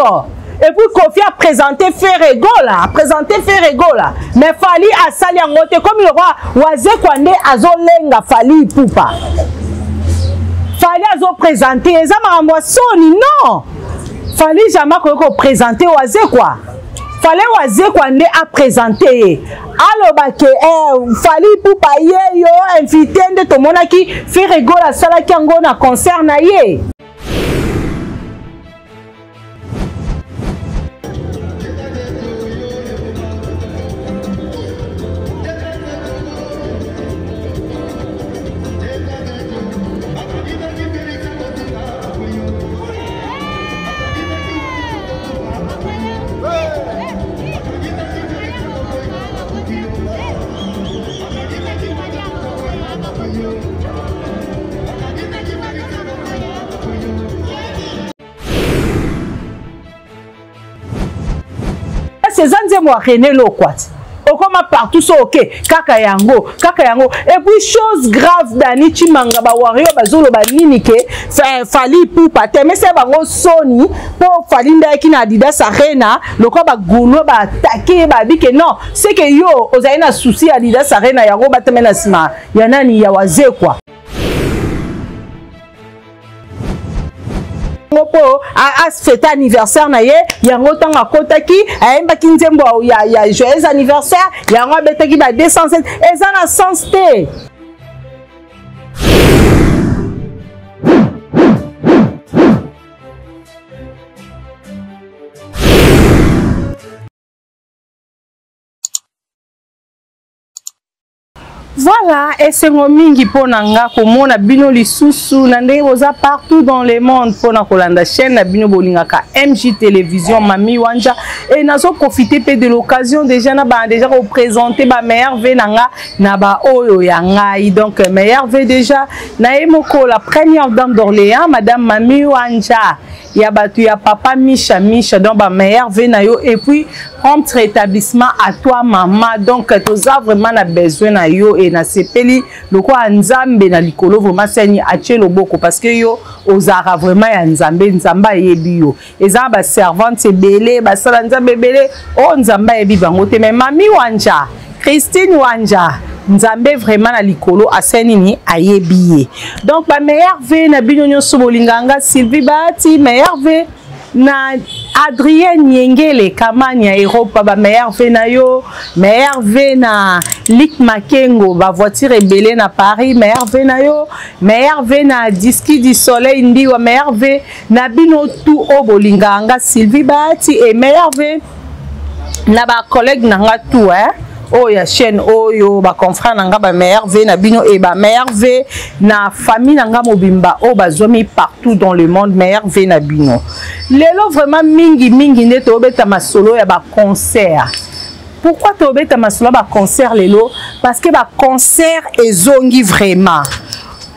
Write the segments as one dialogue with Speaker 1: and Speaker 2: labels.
Speaker 1: D'accord. Et puis Kofi a présenté Ferrego là, mais Fali a sali en côté comme le roi Waze Kwande azolenga Fali Poupa. Fali azo présenté eza makambo soni non. Fali jamais ko présenter Waze quoi. Fallait Waze Kwande a présenté. Alors que Fali Poupa yo invité de to monaki Ferrego la sala ki ngo na concert na ye. C'est ça moi René Lokwat. Au comme partout so ok kaka yango. Et puis chose grave dani chimanga ba wario bazolo ba nini ke Fali Poupa te mais c'est bango soni pour Fali ndaki na Adidas Arena loko ba gulo ba attaquer ba bi ke non c'est que yo ozaina souci Adidas Arena yango ba temena sima ya nani ya Waze quoi. A fêter anniversaire na ye yango tanga kotaki ayemba kinzembo ya joyeux anniversaire yango betaki ba 207 eza na sens te. Voilà, et c'est mingi pona nga komona bino lisusu na ndenge oza partout dans le monde pona kolanda chaîne na bino bolingaka MJ Télévision Mami Wanja et nazo profiter pe de l'occasion déjà na ba déjà représenter ba meilleur ve nanga na ba oyo ya ngai donc meilleur ve déjà na emoko la première dame d'Orléans madame Mami Wanja ya batu ya papa Misha donc ba meilleur ve na yo et puis prompt rétablissement à toi maman donc toza vraiment na besoin na yo et na sepeli loko nzambe na likolo vraiment seni atie loboko parce que yo ozara vraiment ya nzamba yebi yo eza ba servante belé ba sala nzambe belé o nzamba yebi bango te mais Mami Wanja Christine Wanja nzambe vraiment na likolo aseni ni ayebi donc ba meilleur ve na bino nyonso bolinganga Sylvie Bati meilleur ve na Adrien Nyengele Kamania Europe ba meilleur ve na yo meilleur ve na Lick Makengo ba voiture rebelle na Paris meilleur ve na yo meilleur ve na Diski du Soleil ndiwa meilleur ve na bino tout o bolinganga Sylvie Bati et meilleur ve na ba collègue nanga tout oh ya chaîne oyo ba confrère nanga ba meilleur ve na bino et ba meilleur ve na famille nanga mobimba o bazomi partout dans le monde meilleur ve na bino lelo vraiment mingi ne to beta masolo ya ba concert. Pourquoi to beta masolo ba concert lelo parce que ba concert ezongi vraiment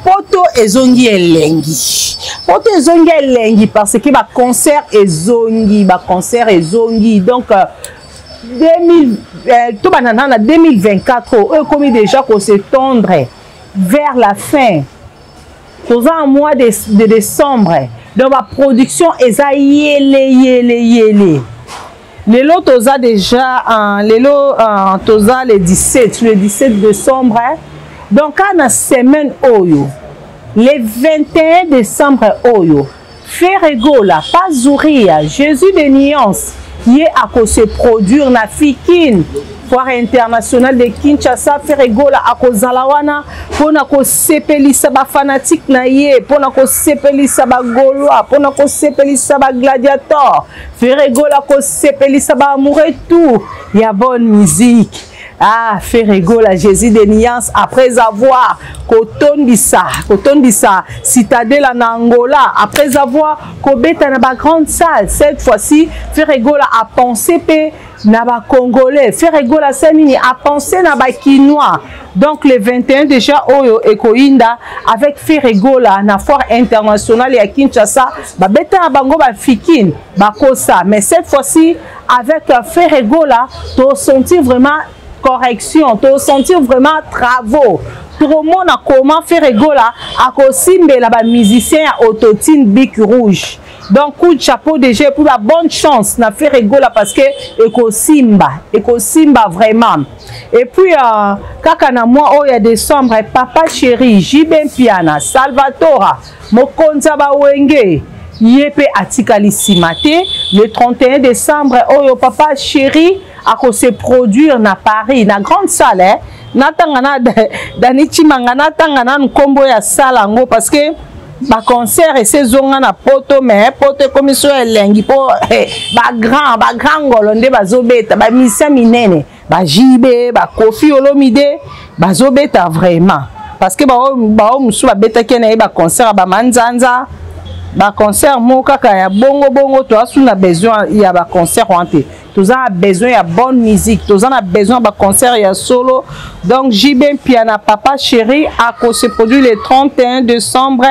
Speaker 1: poto ezongi elengi parce que ba concert ezongi donc 2024 comme déjà qu'on se tendre vers la fin dans un mois de décembre donc la production est à yele les lots toza déjà les lots toza le 17 décembre donc à la semaine oyo le 21 décembre oyo Ferrego la Pazouria Jésus de Nuance qui est à cause se produire na Fikine foire internationale de Kinshasa Ferrego la à cause zalawana pona ko sepelisa ba fanatique na ye pona ko sepelisa ba gaulois pona ko sepelisa ba gladiateur Ferrego la ko sepelisa ba amoureux tout il y a bonne musique. Ah, Ferrego la Jésus de Nuance après avoir Kotondisa, Citadelle en Angola, après avoir Kobeta na ba grande salle, cette fois-ci Ferrego la a pensé pe na ba Congolais, Ferrego la Sanini a pensé na ba Kinois. Donc le 21 déjà Oyo Ekoinda avec Ferrego la na foire internationale à Kinshasa, ba beta na bango ba Fikine, ba Kosa, mais cette fois-ci avec Ferrego la to sentir vraiment correction, to sentir vraiment travaux. Tout le monde a comment Ferrego là à cosimbe là bas musicien autotune Bic Rouge. Donc coup de chapeau déjà pour la bonne chance na faire rigola parce que eko simba vraiment. Et puis kaka na mois oh ya décembre papa chéri Jibé Piana Salvatore Mokonza Bawenge yepe atikali simate le 31 décembre oh papa chéri ako se produire na Paris na grande salle hein? Natangana Danichi Mangana tangana nkombo ya salango parce que ba concert et saison na poto mais poto commission elengi po ba grand ngolonde bazobeta ba misa minene ba Jibé ba Kofi Olomide bazobeta vraiment parce que ba musu ba beta kena ba concert ba manzanza ba concert mo kaka ya bongo to asu na besoin ya ba concert wante tous a besoin ya bonne musique tous a besoin ba concert ya solo donc Jibé Piana papa chéri a se produit le 31 décembre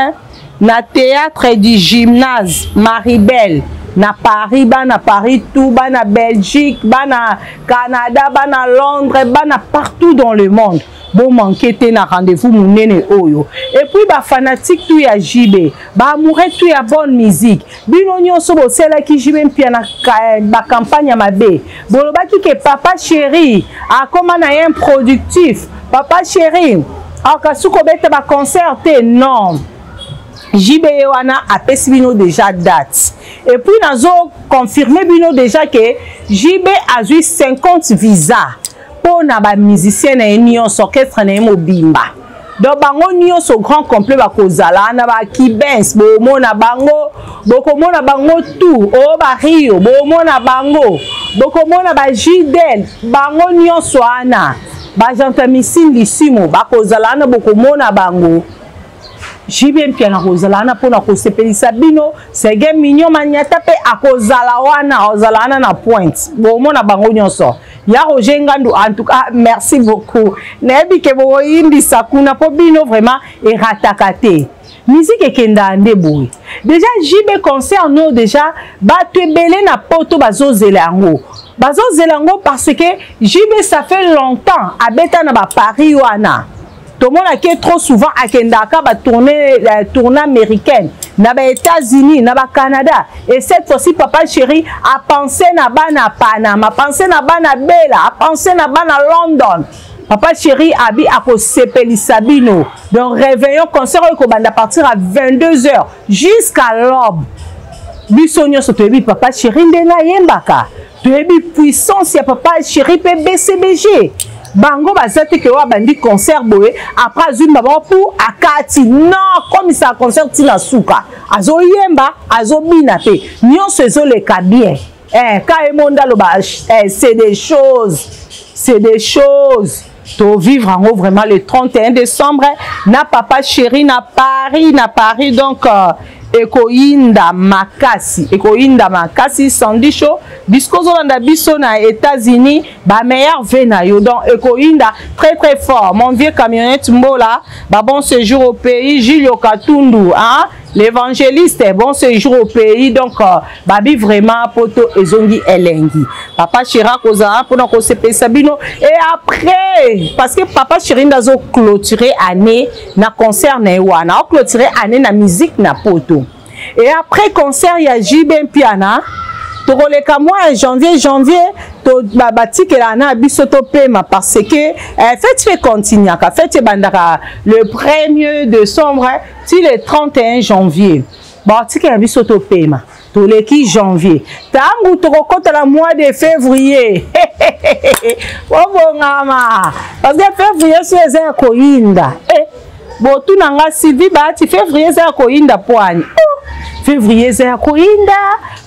Speaker 1: na théâtre du gymnase Maribel na Paris tout na Belgique na Canada na Londres na partout dans le monde bon manquer na rendez-vous munene oyo et puis ba fanatique tout ya Jibé ba amoureux tout ya bonne musique bino nyonso bo sela ki Jibé Piana ba campagne ya mabe bolobaki ke papa chéri a comment na improductif papa chéri akasuko beta ba concert non Jibé wana apesi bino déjà date et puis nazo confirmer bino déjà que Jibé a eu 50 visas pour na ba musicien na nyonso orchestre na mobimba donc bango nyonso grand complet ba kozala na ba kibens bo mona bango boko mona bango tout o ba Rio bo mona bango boko mona ba Jidel bango nyonso ana ba Jean-Tamisine Lissimo ba kozala na boko mona bango Jibé Piana kozala na pona ko sepelisa bino sege mignon maniata pe akozala wana ozala na pointe bo mona bango nyonso ya Roger Ngandu en tout cas merci beaucoup nebi ke bo indi sakuna po bino vraiment et ratakate musique ekenda ndeboy déjà Jibé concert no déjà ba tebele na poto bazozelango parce que Jibé ça fait longtemps abeta na ba Paris wana tout le monde qui est trop souvent à Kendaka va tourner tournée américaine na ba États-Unis na ba Canada et cette fois-ci papa chéri a pensé na bana Panama a pensé na bana Bella a pensé na bana London papa chéri abi a ko sepeli Sabino donc réveillon concert ko banda partir à 22h jusqu'à l'aube bisonyo so tebi papa chéri ndenga yembaka tebi puissance ya papa chéri pe BCBG bango bazate ke wa bandi concert boye après azumba ba pour akati non comme ça concert tina suka azoyemba azobina pe nyonso ezoleka bien ka emonda lo ba c'est des choses to vivre en haut vraiment le 31 décembre na papa chéri na Paris donc ekoinda makasi sandisho discours olanda biso na États-Unis ba meilleur vena yo donc ekoinda très fort mon vieux camionnette Mbola ba bon séjour au pays Julio Katundu hein l'évangéliste bon séjour au pays donc babi vraiment poto ezongi elengi papa Chira kozala pour ko sepesa bino et après parce que papa Chiri ndazo clôturer année na concert na wana clôturer année na musique na poto et après concert ya Jibé Piana tokoleka mois janvier to batikela na biso to pema parce que fête continue ka fête bandaka le 1er décembre ti le 31 janvier batikela biso to pema to leki janvier tangu tokokota la mois de février ngama parce que février c'est un koinda botu nanga Sylvie bati février c'est un koinda poani février c'est un koinda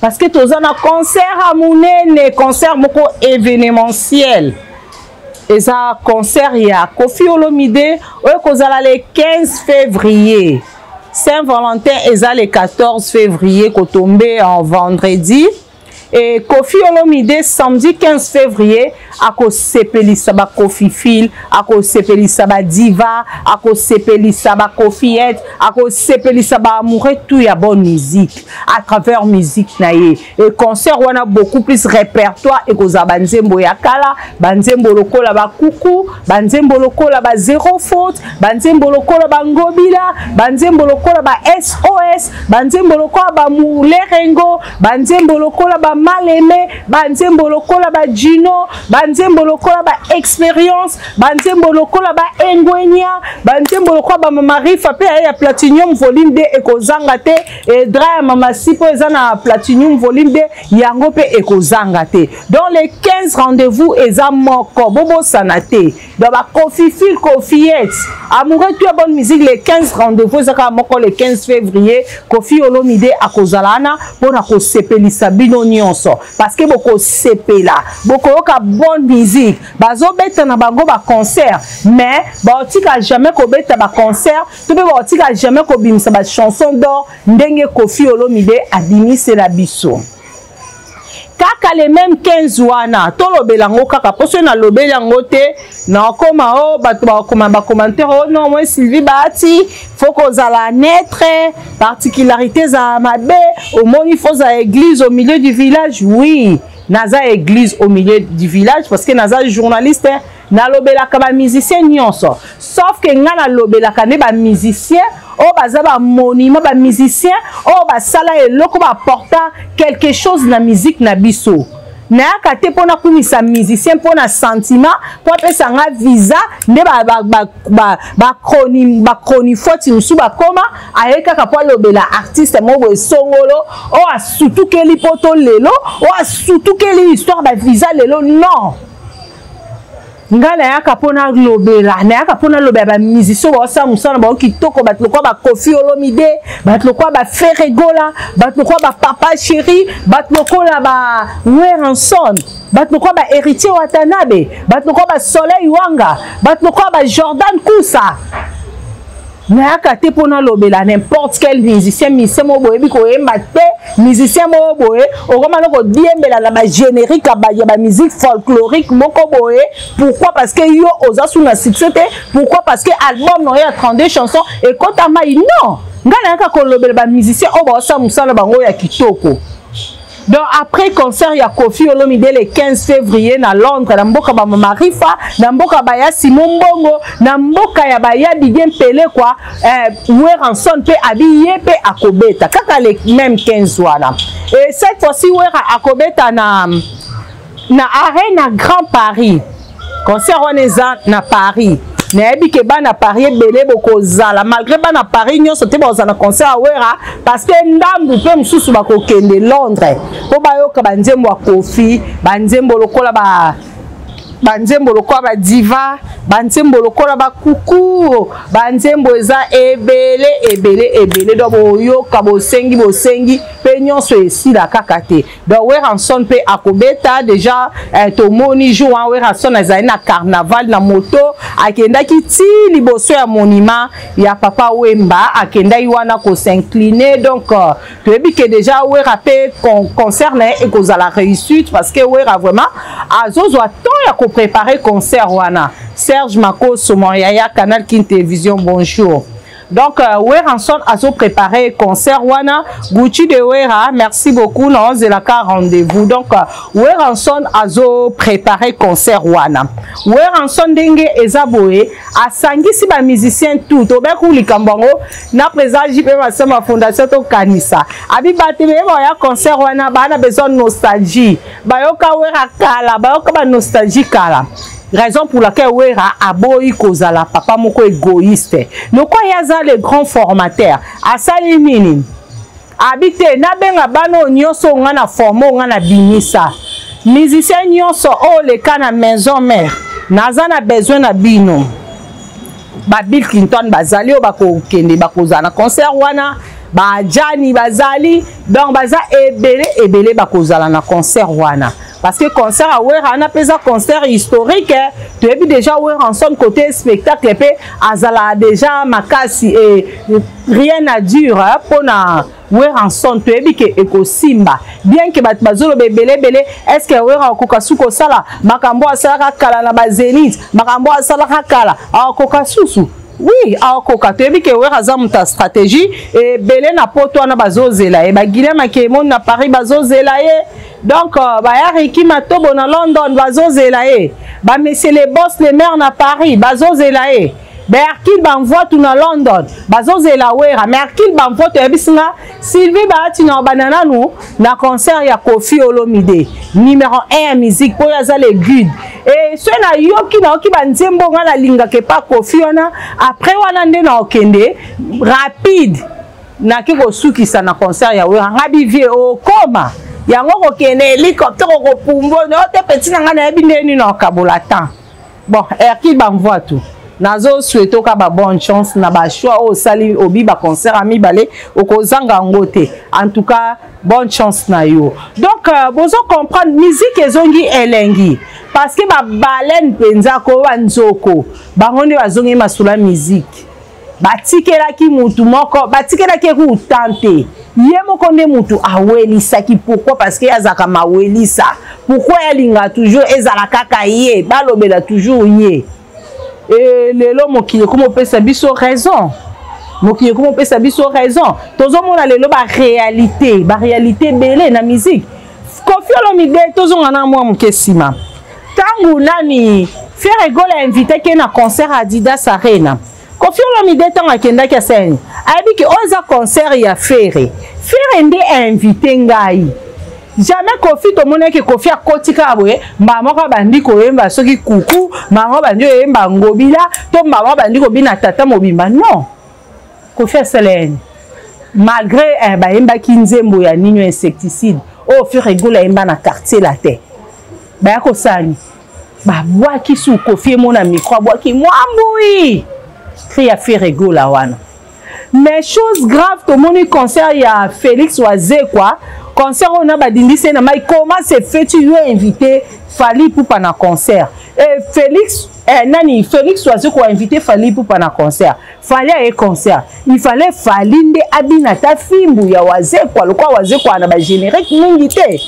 Speaker 1: parce que toza na concert à munene concert moko événementiel et ça concert ya Kofi Olomide kozala le 15 février Saint-Valentin eza le 14 février ko tombé en vendredi et Kofi Olomide samedi 15 février ako sepelisa ba Kofi Phil, ako sepelisa ba Diva, ako sepelisa ba Kofiette, ako sepelisa ba amoureux tout ya bonne musique à travers musique na ye. Et concert wana beaucoup plus répertoire et koza banzembo ya kala, banzembo lokola ba kuku, banzembo lokola ba zéro faute, banzembo lokola ba ngobila, banzembo lokola ba SOS, banzembo lokola ba Mulerengo, banzembo lokola ba Maleme, banzembo lokola ba Gino, banzembo lokola ba Expérience, banzembo lokola ba Engwenya, banzembo lokola ba Marifa pe ya Platinum volume 2 ekozanga te, et dra mama sipo ezana Platinum volume 2 yango pe ekozanga te. Dans les 15 rendez-vous eza moko bobo sanate. Dans ba Kofi Phil Kofiette, amoureux tu bonne musique les 15 rendez-vous ezaka moko le 15 février Kofi Olomide akozalana pona ko sepelisa bino nyonso parce que boko sepela boko yoka bonne musique bazo beta na bango ba concert mais ba otika jamais ko beta ba concert to be ba otika jamais ko bimisa ba chanson d'or ndenge Kofi Olomide abimise la biso kaka les mêmes 15 wana to lobelango kaka poso na lobelango te na koma o bato ba koma ba commentaire oh non moi Sylvie Bati faut qu'on la naître particularité za mabe au moni faut za église au milieu du village. Oui naza église au milieu du village parce que naza journaliste na lobelaka ba musicien nyonso sauf que nga na lobelaka ne ba musicien oh baza ba monument ba musicien oh ba sala eloko ba porta quelque chose na musique na biso na kate pona kumisa musicien pona sentiment po pesa nga visa nde ba chronifote musu ba koma ayeka ka po lobela artiste mo bo songolo oh surtout que li poto lelo oh surtout que li histoire ba visa lelo non ngana yaka pona lobela na yaka pona lobela ba musicien ba sa musana ba kitoko bat lokwa ba Kofi Olomide bat lokwa ba Ferregola bat lokwa ba Papa Chéri bat lokwa ba Weranson bat lokwa ba Héritier Watanabe bat lokwa ba Soleil Wanga bat lokwa ba Jordan Kousa na kate pona lobela n'importe quel musicien mo boye biko yemba te musicien mo boye okoma noko diembela na ba générique ya ba musique folklorique moko boye. Pourquoi? Parce que yo oza suna succès te. Pourquoi? Parce que album no ya 32 chansons et quand amai non ngana ka ko lobela ba musicien o ba sa musala bango ya kitoko. Donc après concert ya Kofi Olomide le 15 février na Londres na mboka ba Marifa na mboka ba ya Simon Mbongo na mboka ya ba ya Bidien Pele kwa Weranson pe abiye pe akobeta kaka les même 15 wana. Et cette fois-ci Wera akobeta na Arena Grand Paris. Concert oneza na Paris. Nebi ke bana Paris belé boko zala malgré bana Paris nyonso te bozana concert Wera parce que ndambu pe mususu bako kende Londres po bayoka banzembo wa Kofi banzembo lokola banzembo lokola ba Diva banzembo lokola ba kuku banzembo eza ebele do boyoka bosengi pe nyonso esila kaka te do Weranson pe akobeta déjà tomoni jour en Weranson azali na carnaval na moto akendaki ti liboso ya monument ya Papa Wemba akendai wana ko s'incliner donc toyebi que déjà Wera pe concert na ekozala réussite parce que Wera vraiment azozwa temps ya ko préparer concert wana. Serge Makoso Moyaya Canal King Télévision bonjour. Donc Weranson a préparé concert wana Gucci de Wera merci beaucoup non c'est la rendez-vous donc Weranson a préparé concert wana Weranson denge ezaboé a sangisi ba musicien tout obeku likambango na présent JP Masema fondation to kanisa abi bateme ya concert wana bana besoin nostalgie bayoka Wera kala bayoka ba nostalgie kala. Raison pour laquelle Wera aboyi kozala papa moko égoïste. No kwa yaza le grand formateur. Asali nini? Habite na benga bano nyonso ngana formo ngana binisa. Musicien nyonso o le kana maison mère. Naza na besoin na bino. Ba Bill Clinton bazali o bako kende bakozana concert wana. Ba Jani bazali donc baza ebele bakozala na concert wana. Parce que concert à Wera on a pesa concert historique tu as vu déjà Weranson côté spectacle pe azala déjà makasi et rien à dire pour Weranson toyebi ke ekosimba bien que bat bazolo belé est-ce que wera kokasuko sala makambo asala kala na bazenit makambo asala kala kokasusu oui akoka toyebi ke wera za muta stratégie et belé na poto na bazozela e bagile makemon na Paris bazozela e donc ba yariki matobo na London bazozela e ba monsieur les boss les maires na Paris bazozela e Berkil banvoie tout na London bazozela wera Merkil banvoie to ebisinga Sylvie baati na banana nous na concert ya Koffi Olomide numéro 1 ya musique po ya za le good et ce na yoki na oki banzembo nga la linga ke pa Koffi ona après wana nde na okende rapide na kiko sukisa na concert ya wera ngabi vie okoma yango kokende hélicoptère ko pumbo no te petit nga na yebi ndeni na kabola temps bon Herkil banvoie tout nazo souhaito ka ba bonne chance na ba choix au sali obi ba concert ami balé okozanga ngote en tout cas bonne chance na yo donc bozo comprendre musique ezongi elengi parce que ba baleine penza ko banzoko bangonde bazongi masula musique batikela ki mutu moko batikela ki ku tante ye moko nde mutu awelisa ki pourquoi parce que azaka mawelisa pourquoi yalinga toujours ezala kaka ye balobela toujours ye. Et lelo mokile comme pesa biso raison mokile comme pesa biso raison tozo mona lelo ba réalité belé na musique Koffi Olomide tozo ngana mwa mkesima tangu nani Ferrego la invité ke na concert Adidas Arena Koffi Olomide tanga kenda ka scène abi ke oza concert ya Ferre ndé invité ngai jamais Koffi to mona ke Koffi akotika abwe mama ka bandi ko yemba soki kuku mama bandi yemba ngobila to mama bandi ko bina tata mobimba non Koffi Selene malgré ba yemba kinzembo ya ninyo insecticide o Ferrego la yemba na quartier la terre ba ko sani ba bwa ki su Koffi mona micro bwa ki mwambui cria Ferrego la wana mais chose grave to moni concert ya Félix Wazekwa concert on a badindise na mai comment c'est fait tu es invité Fally Ipupa na concert et Félix Félix Wazekwa invité Fally Ipupa na concert Fally a concert il fallait Fally nde abinata fimbu ya Wazekwa lokwa Wazekwa na ba générique mingi te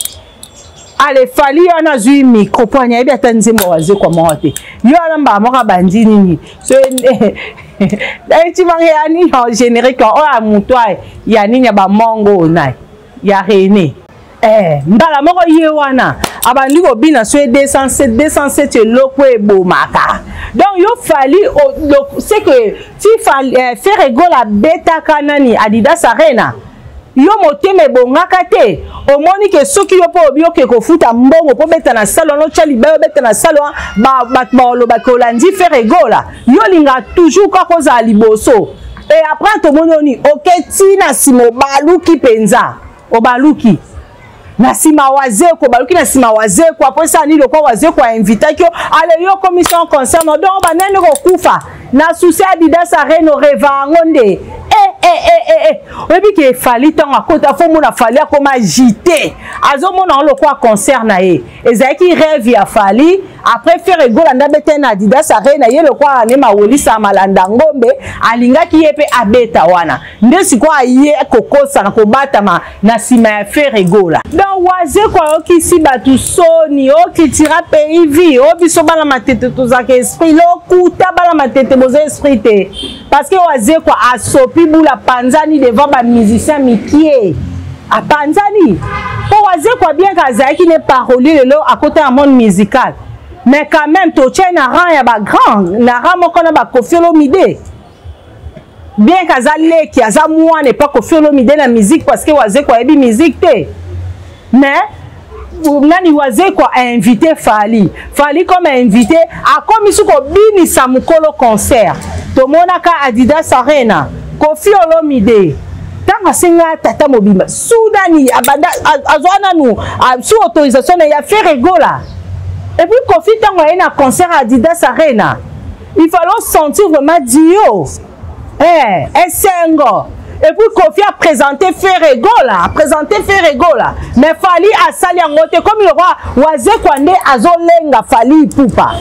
Speaker 1: ale Fally ana zui micro ponya yebi atanzembo Wazekwa mote yo ana mba moka bandi nini so tu vas réagir en générique oh à moutoir ya ninya ba mongo nai ya René mbala moko yewana abandi ko bina so 207 loko ebomaka donc yo Fally c'est que si Ferrego la beta kanani Adidas Arena yo moteme bongaka te omoni ke soki yo po obi ke kofuta mbongo po beta na salon no chali ba beta na salon ba oloba ko landi Ferrego la yo linga toujours ka koza liboso et après to mononi oketi na simo baluki penza obaluki na sima Wazekwa baluki na sima Wazekwa après ça ni lokwa Wazekwa invité ko ale yo commission concert no donc ba nene ko kufa na souci Adidas Arena reva ngonde oyebi ke Fally ntango akota fo mona Fally akoma agité azomona lokwa concert na ye ezalaki rêve ya Fally après Ferrego landa bete na Adidas Arena ye lokwa ne mawelisa malanda ngombe alingaki ye pe abeta wana nde sikwa ye kokosa na kobatama na sima ya Ferrego la donc Wazekwa okisi batu soni okitira pays vie obiso bala matete tozaka esprit lokuta bala matete boza esprit te parce que Wazekwa asopi bula panzani devant ba musicien mikie a panzani po Wazekwa bien kazaki ne parolier lelo à côté un monde musical mais quand même to tient na rang ya ba grand na rang moko na ba Koffi Olomide bien kazale ki azamwa ne pas Koffi Olomide la musique parce que Wazekwa ebi musique te mais nani Wazekwa a invité Fally comme invité a comme suko bini sa mukolo concert to monaka Adidas Arena Koffi Olomide tanga singa tata mobimba soudani abanda azwana nu sous autorisation ya Ferrego la et puis Koffi tanga ina concert Adidas Arena il fallait sentir vraiment Dio esengo et puis Koffi a présenté Ferrego la mais Fally a sali ngote comme le roi Wazekwa nde azolenga Fally Ipupa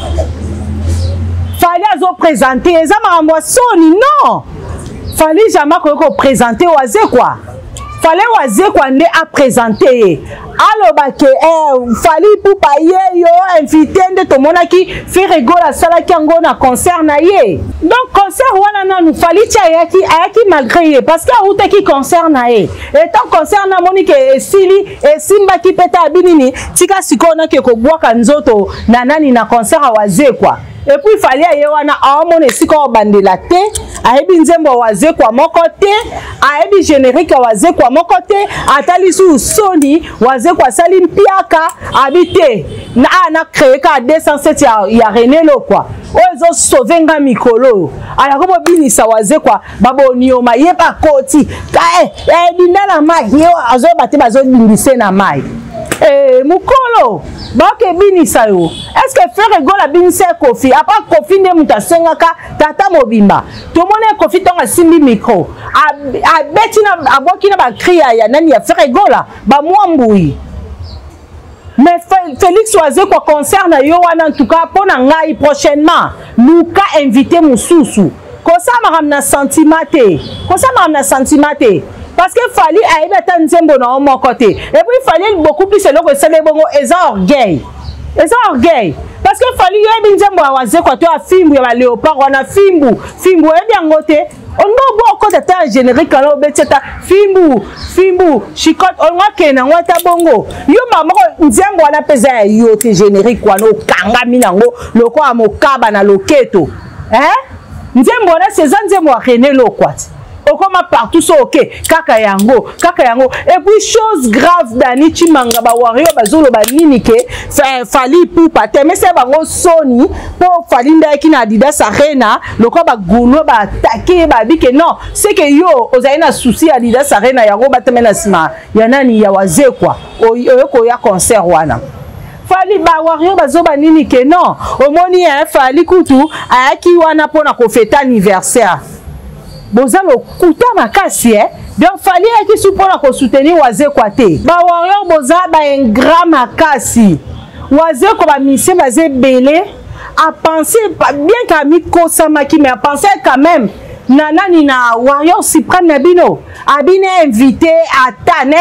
Speaker 1: Fally azo présenter eza makambo soni non Fally jamais ko présenter Wazekwa fallait waze kwa nde a présenter aloba ke fali pour payer yo invité nde to monaki fait rigola sala ki ngo na concert na ye donc concert wana na nous fali ti ayaki malgré ye parce que outa ki concert na ye et tant concert na monique esili esimba ki peta binini tika sikona ke ko bwaka nzoto na nani na concert waze kwa. Et puis il fallait aller wana aomone siko bandela te ayebi nzembo waze kwa moko te ayebi générique waze kwa moko te atali su soni waze kwa sali mpiaka habité na créé ka 207 ya René Lo kwa ozo sauvenga mikolo ala ko binisa waze kwa babo nioma yeba koti ka dinala mai yo azo bate bazo bindise na mai mukolo bake binisa yo est-ce que faire rigola binise Kofi apa Kofi ne mutasengaka tata mobimba to mona Kofi tonga simbi micro a betina aboki na ba cria ya nani ya faire rigola ba mwambui mais Félix Oazé quoi concerne yo wana en tout cas pona ngai prochainement Luka invité mususu kosa maramna sentimate parce que fallait aider à nzembo na mon côté et puis il fallait beaucoup plus c'est que c'est bongo eza orgueil parce que fallait aider nzembo waze kwa to afimbu ya léopard wana fimbu et bien ngote on go beaucoup de temps générique alors beteta fimbu chikote on wa kena ngota bongo yo mama nzembo wana pesa yo te générique wana okanga minango loko amokaba na loketo nzembo wana c'est nzembo wa René Lo kwati okoma partout so ok kaka yango et puis chose grave dani chimanga ba wario bazolo ba nini ke fali pour pate mais c'est bango soni pour fali ndaki na Adidas Arena loko ba guno ba attaquer ba bike non c'est que yo ozaina souci Adidas Arena yango batemena sima ya nani ya waze kwa oyoko ya concert wana fali ba wario bazoba nini ke non omoni fali kutu ayaki wana pona ko fêter anniversaire bozalo kuta makasi donc fallait que supona ko soutenir waze kwa te ba warrior boza ba un grand makasi waze ko ba mission baze belé a penser bien qu'à mi kosamaki mais a penser quand même nanani na warrior suprême na bino abine invité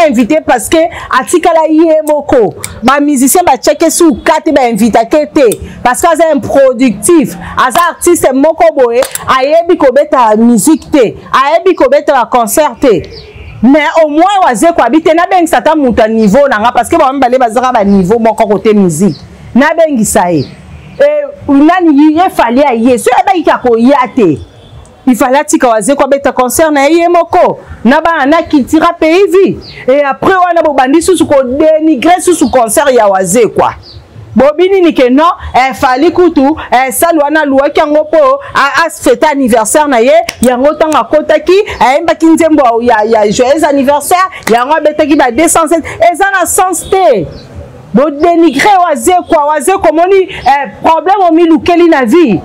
Speaker 1: invité parce que atikala yemoko ba musicien ba checker sous carte ba invité kete parce que c'est un productif as artiste moko boye ayebi ko beta musique te ayebi ko beta concert te mais au moins waze ko habite na bengi sata muta niveau nanga parce que ba mbale bazaka ba niveau moko côté musique na bengi sae nani ye fallait aye so ba ikako yate il fallait tika waze kwa beta concert na ye moko na ba na kitira pays et après on a bobandi sous ko dénigrer sous concert ya waze kwa bobini ni ke non fallait kutu salwana luwa kango po a fête anniversaire na ye yango tanga kotaki ayemba kinzembo ya joyeux anniversaire yango betaki ba 207 eza na sens te bo dénigrer waze komoni problème o milukeli na vie.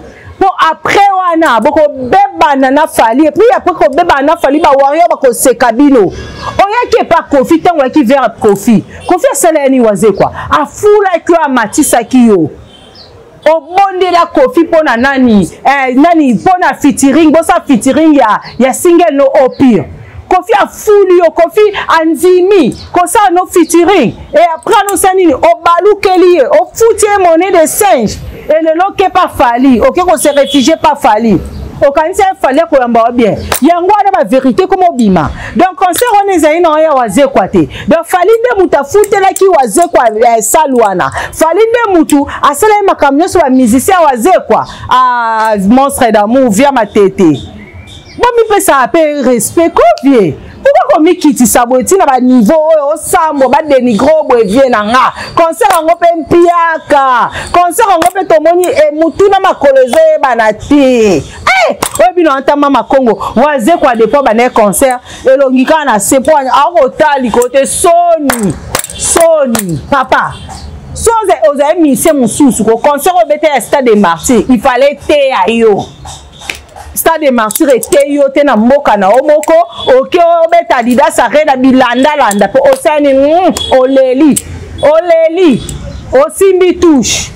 Speaker 1: Après wana boko beba na fali et puis après ko beba na fali ba warrior ba ko sekabino oyake pa Kofi tango ki vers Kofi sala ni waze kwa afula ki amatisa kiyo obonde la Kofi pona nani pona featuring bosa featuring ya single no au pire Kofi a fouli yo Kofi anzimi kosa no featuring et après no sanini obalu keli o foutie monnaie de singe et le lot qui pas fali ok qu'on se réfugié pas fali au cancer fallait qu'on yamba bien yango na ba vérité comme obima donc concert on est na ya waze kwate donc fali nde muta futela ki waze kwa salwana fali nde mutu asala makamyo so ba musicien waze kwa monstre d'amour via ma tete bon mi peut ça appelle respect convier pourquoi comme kiti saboti na ba niveau o sambo ba denigro bo vie na nga concert ngo pe mpiaka concert ngo pe tomoni mutu na makolozo banati obi no antama makongo waze kwa depo ba ne concert elongika na sepoanya akotali kote soni papa soze oza mission mususu ko concert obete Stade des Martyrs il fallait te ayo Stade des Martyrs était yo te na mboka na omoko ok obeta Adidas Arena bilanda po osani oleli osimbi touche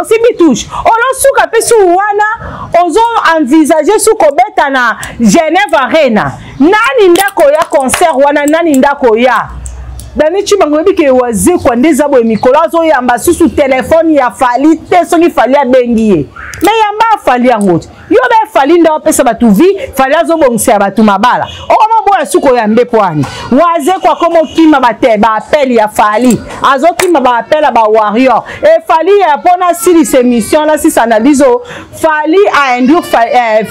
Speaker 1: aussi bitouche olosuka pe su wana ozo envisager su kobeta na Genève Arena nani ndako ya concert wana nani ndako ya Dani Chibango bike waze kwa ndeza bo mikolo azo yamba susu telefone ya fali te soki fali abengiye me yamba fali yango yo be fali nda opesa batu vi fali azo bongisa batu mabala okoma bo suko ya mbe pwani waze kwa komo kima bate ba appel ya fali azo kima ba appel ba warrior e fali ya pona sili se mission là si sanalizo fali a induire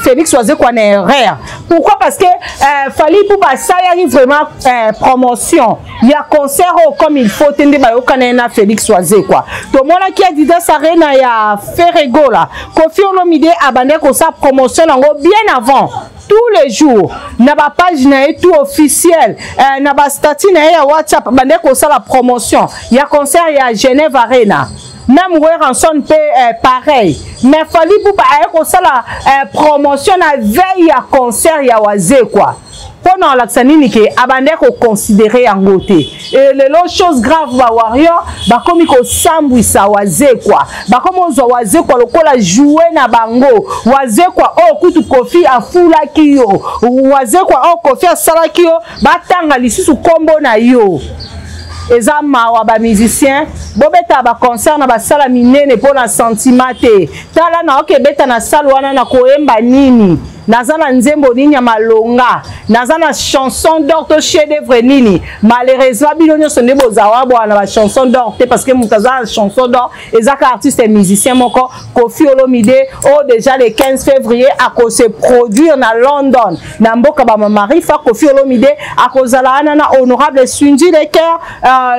Speaker 1: Félix waze kwa na erreur pourquoi parce que fali pour ba ça y vraiment promotion ya concert comme il faut tende ba yokana na Félix waze quoi to mona ki Adidas Arena ya Ferrego là Koffi Olomide abandé ko sa promotion nango bien avant tous les jours na ba page na tout officiel na ba statut na ya WhatsApp abandé ko sa la promotion ya concert ya Genève Arena même Ranson pe pareil mais fali pour ba ko sa la promotion na veille ya concert ya waze quoi pendant l'axanini que abandé ko considérer en côté et les choses graves ba warrior ba komi ko sambwisa waze quoi ba komo zo waze quoi lokola jouer na bango waze quoi oh kutu Koffi afula kiyo waze quoi oh Koffi asala kiyo batanga lisusu kombo na yo eza mawa ba musicien bobeta ba concert na ba sala minene pour na sentiment te tala na okebeta na salle wana na koemba nini nazana nzembo nini ya malonga nazana chanson d'or to chef d'œuvre nini malheureusement bilonyo sonde bozawa bwana ba chanson d'or te parce que mutaza chanson d'or ezaka artiste et musicien moko Koffi Olomide oh déjà le 15 février a ko se produire na London na mboka ba Marifa Koffi Olomide a ko zala na honorable Sundi de Cœur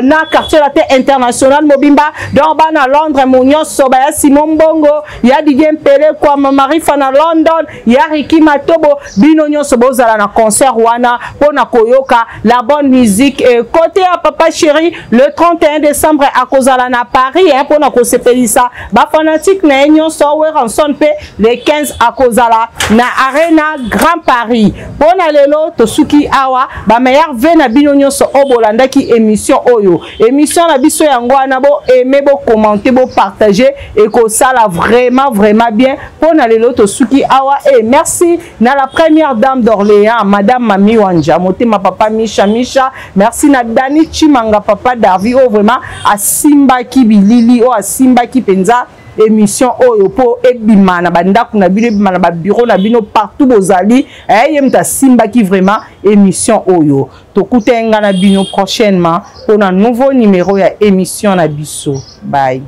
Speaker 1: na quartier latin international mobimba donc ba na Londres Mounion Soba ya Simon Bongo ya Didier Mpele kwa Marifa na London ya Riki Matobo bino nyonso bozala na concert wana pona koyoka la bonne musique et côté à papa chéri le 31 décembre à kozala na Paris hein pona ko sepelisa ba fanatique na nyonso Ranson pe le 15 à kozala na Arena Grand Paris pona lelo tosuki awa ba meilleur ve na bino nyonso obolanda ki émission oyo émission na biso yango wana bo aimer bo commenter bo partager et ko sala vraiment bien pona lelo tosuki awa et merci na la première dame d'Orléans madame Mami Wanja motema papa Misha merci na Dani Chimanga papa Davi oh vraiment a simba ki bilili oh a simba ki penza émission oyo po ebima na bandako na bino ebima na ba bureau na bino partout bozali yemta simba ki vraiment émission oyo tokutenga na bino prochainement pour un nouveau numéro ya émission na biso bye.